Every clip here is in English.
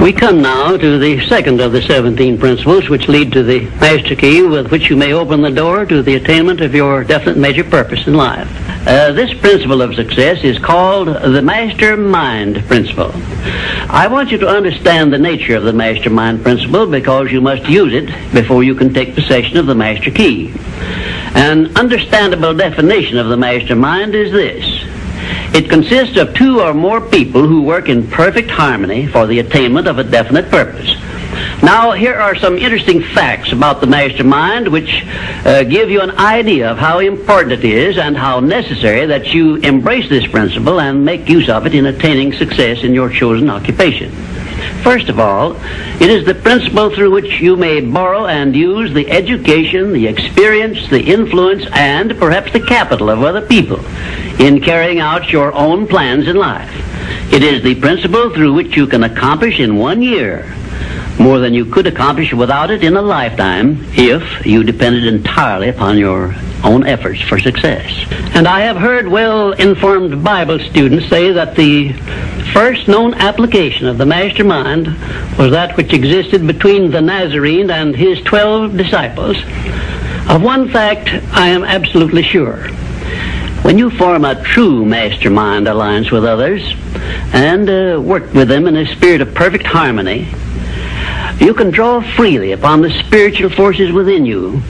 We come now to the second of the 17 principles which lead to the master key with which you may open the door to the attainment of your definite major purpose in life. This principle of success is called the mastermind principle. I want you to understand the nature of the mastermind principle because you must use it before you can take possession of the master key. An understandable definition of the mastermind is this. It consists of two or more people who work in perfect harmony for the attainment of a definite purpose. Now, here are some interesting facts about the mastermind which give you an idea of how important it is and how necessary that you embrace this principle and make use of it in attaining success in your chosen occupation. First of all, it is the principle through which you may borrow and use the education, the experience, the influence, and perhaps the capital of other people in carrying out your own plans in life. It is the principle through which you can accomplish in 1 year more than you could accomplish without it in a lifetime if you depended entirely upon your own efforts for success. And I have heard well-informed Bible students say that the first known application of the mastermind was that which existed between the Nazarene and his 12 disciples. Of one fact I am absolutely sure. When you form a true mastermind alliance with others and work with them in a spirit of perfect harmony, you can draw freely upon the spiritual forces within you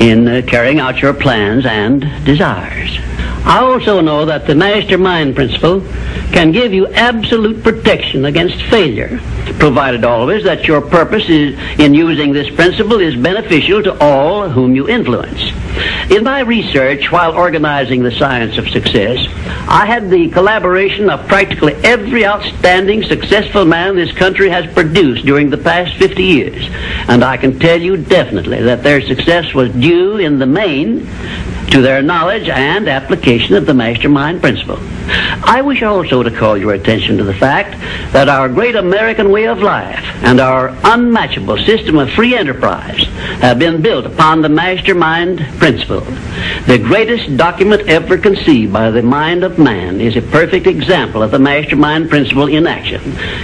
in carrying out your plans and desires. I also know that the mastermind principle can give you absolute protection against failure, provided always that your purpose in using this principle is beneficial to all whom you influence. In my research while organizing the science of success, I had the collaboration of practically every outstanding successful man this country has produced during the past 50 years. And I can tell you definitely that their success was due in the main to their knowledge and application of the mastermind principle. I wish also to call your attention to the fact that our great American way of life and our unmatchable system of free enterprise have been built upon the mastermind principle. The greatest document ever conceived by the mind of man is a perfect example of the mastermind principle in action.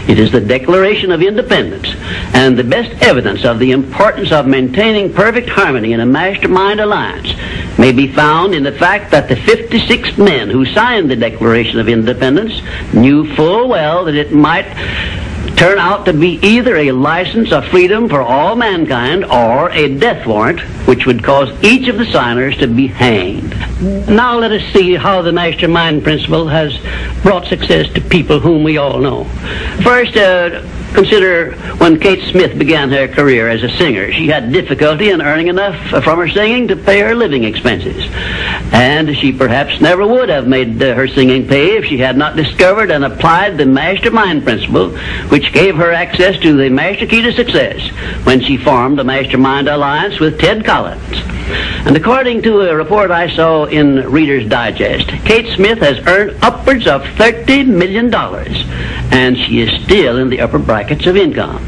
It is the Declaration of Independence, and the best evidence of the importance of maintaining perfect harmony in a mastermind alliance may be found in the fact that the 56 men who signed the Declaration of Independence knew full well that it might turn out to be either a license of freedom for all mankind or a death warrant which would cause each of the signers to be hanged. Now let us see how the mastermind principle has brought success to people whom we all know. First, consider when Kate Smith began her career as a singer. She had difficulty in earning enough from her singing to pay her living expenses. And she perhaps never would have made her singing pay if she had not discovered and applied the mastermind principle, which gave her access to the master key to success when she formed a mastermind alliance with Ted Collins. And according to a report I saw in Reader's Digest, Kate Smith has earned upwards of $30 million, and she is still in the upper brackets of income.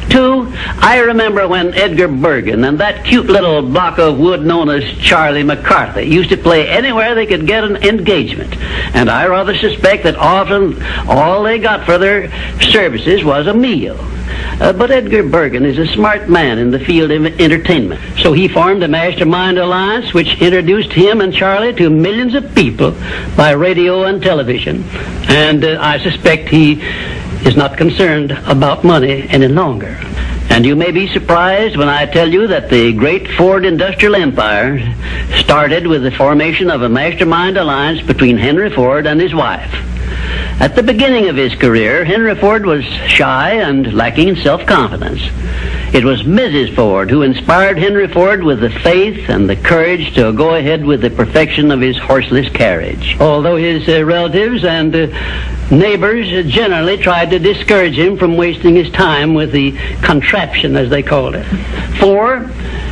2, I remember when Edgar Bergen and that cute little block of wood known as Charlie McCarthy used to play anywhere they could get an engagement. And I rather suspect that often all they got for their services was a meal. But Edgar Bergen is a smart man in the field of entertainment. So he formed a mastermind alliance which introduced him and Charlie to millions of people by radio and television. And I suspect he is not concerned about money any longer. And you may be surprised when I tell you that the great Ford industrial empire started with the formation of a mastermind alliance between Henry Ford and his wife. At the beginning of his career, Henry Ford was shy and lacking in self-confidence. It was Mrs. Ford who inspired Henry Ford with the faith and the courage to go ahead with the perfection of his horseless carriage. Although his relatives and neighbors generally tried to discourage him from wasting his time with the contraption, as they called it. 4,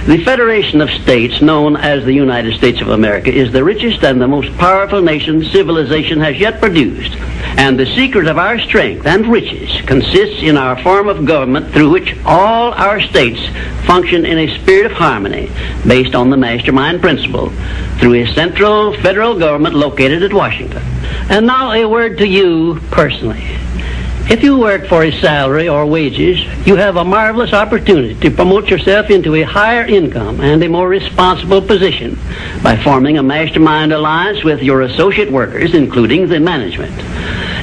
the Federation of States, known as the United States of America, is the richest and the most powerful nation civilization has yet produced. And the secret of our strength and riches consists in our form of government through which all our states function in a spirit of harmony based on the mastermind principle through a central federal government located at Washington. And now a word to you personally. If you work for a salary or wages, you have a marvelous opportunity to promote yourself into a higher income and a more responsible position by forming a mastermind alliance with your associate workers, including the management.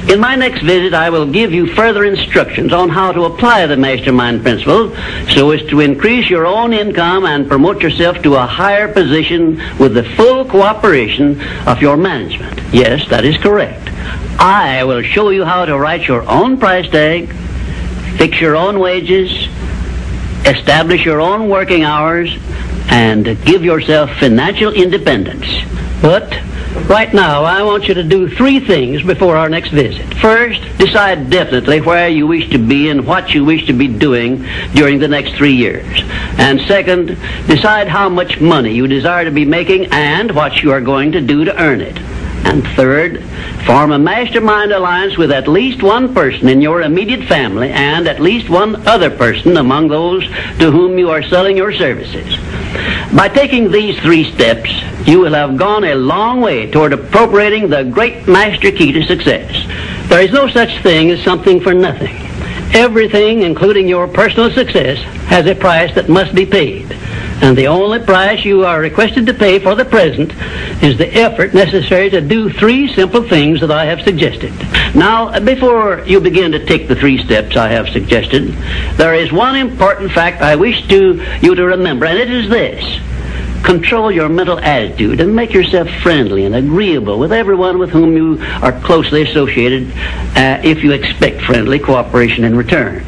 In my next visit, I will give you further instructions on how to apply the mastermind principle so as to increase your own income and promote yourself to a higher position with the full cooperation of your management. Yes, that is correct. I will show you how to write your own price tag, fix your own wages, establish your own working hours, and give yourself financial independence. But right now, I want you to do 3 things before our next visit. First, decide definitely where you wish to be and what you wish to be doing during the next 3 years. And second, decide how much money you desire to be making and what you are going to do to earn it. And third, form a mastermind alliance with at least one person in your immediate family and at least one other person among those to whom you are selling your services. By taking these 3 steps, you will have gone a long way toward appropriating the great master key to success. There is no such thing as something for nothing. Everything, including your personal success, has a price that must be paid. And the only price you are requested to pay for the present is the effort necessary to do 3 simple things that I have suggested. Now, before you begin to take the 3 steps I have suggested, there is one important fact I wish you to remember, and it is this. Control your mental attitude and make yourself friendly and agreeable with everyone with whom you are closely associated if you expect friendly cooperation in return.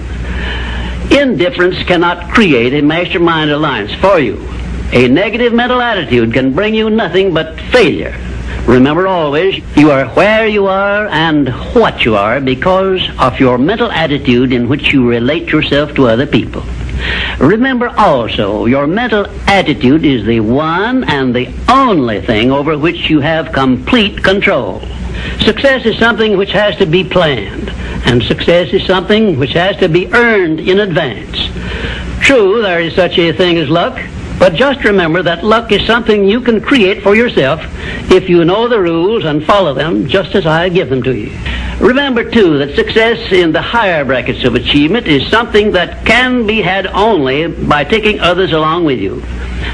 Indifference cannot create a mastermind alliance for you. A negative mental attitude can bring you nothing but failure. Remember always, you are where you are and what you are because of your mental attitude in which you relate yourself to other people. Remember also, your mental attitude is the one and the only thing over which you have complete control. Success is something which has to be planned, and success is something which has to be earned in advance. True, there is such a thing as luck, but just remember that luck is something you can create for yourself if you know the rules and follow them just as I give them to you. Remember, too, that success in the higher brackets of achievement is something that can be had only by taking others along with you.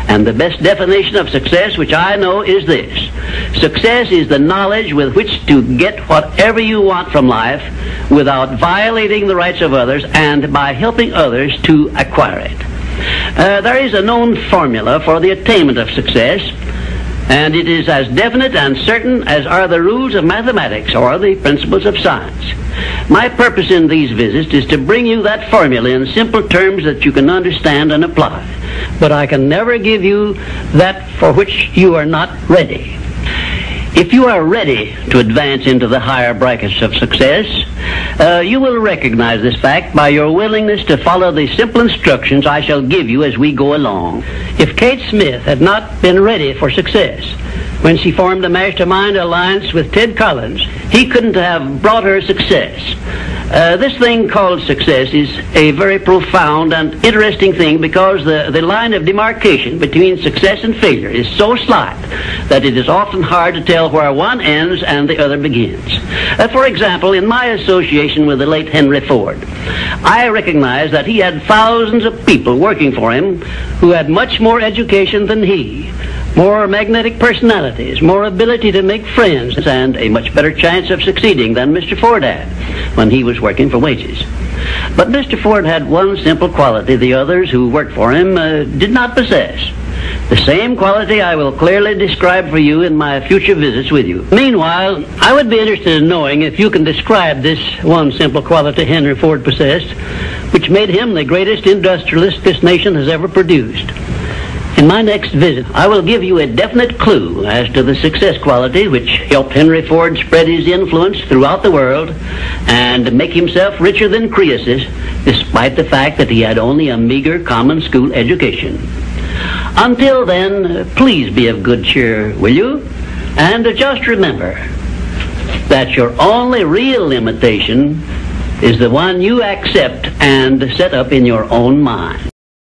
And the best definition of success, which I know, is this. Success is the knowledge with which to get whatever you want from life without violating the rights of others and by helping others to acquire it. There is a known formula for the attainment of success, and it is as definite and certain as are the rules of mathematics or the principles of science. My purpose in these visits is to bring you that formula in simple terms that you can understand and apply. But I can never give you that for which you are not ready. If you are ready to advance into the higher brackets of success, you will recognize this fact by your willingness to follow the simple instructions I shall give you as we go along. If Kate Smith had not been ready for success when she formed a mastermind alliance with Ted Collins, he couldn't have brought her success. This thing called success is a very profound and interesting thing because the line of demarcation between success and failure is so slight that it is often hard to tell where one ends and the other begins. For example, in my association with the late Henry Ford, I recognize that he had thousands of people working for him who had much more education than he, more magnetic personalities, more ability to make friends, and a much better chance of succeeding than Mr. Ford had when he was working for wages. But Mr. Ford had one simple quality the others who worked for him did not possess. The same quality I will clearly describe for you in my future visits with you. Meanwhile, I would be interested in knowing if you can describe this one simple quality Henry Ford possessed, which made him the greatest industrialist this nation has ever produced. In my next visit, I will give you a definite clue as to the success quality which helped Henry Ford spread his influence throughout the world and make himself richer than Croesus, despite the fact that he had only a meager common school education. Until then, please be of good cheer, will you? And just remember that your only real limitation is the one you accept and set up in your own mind.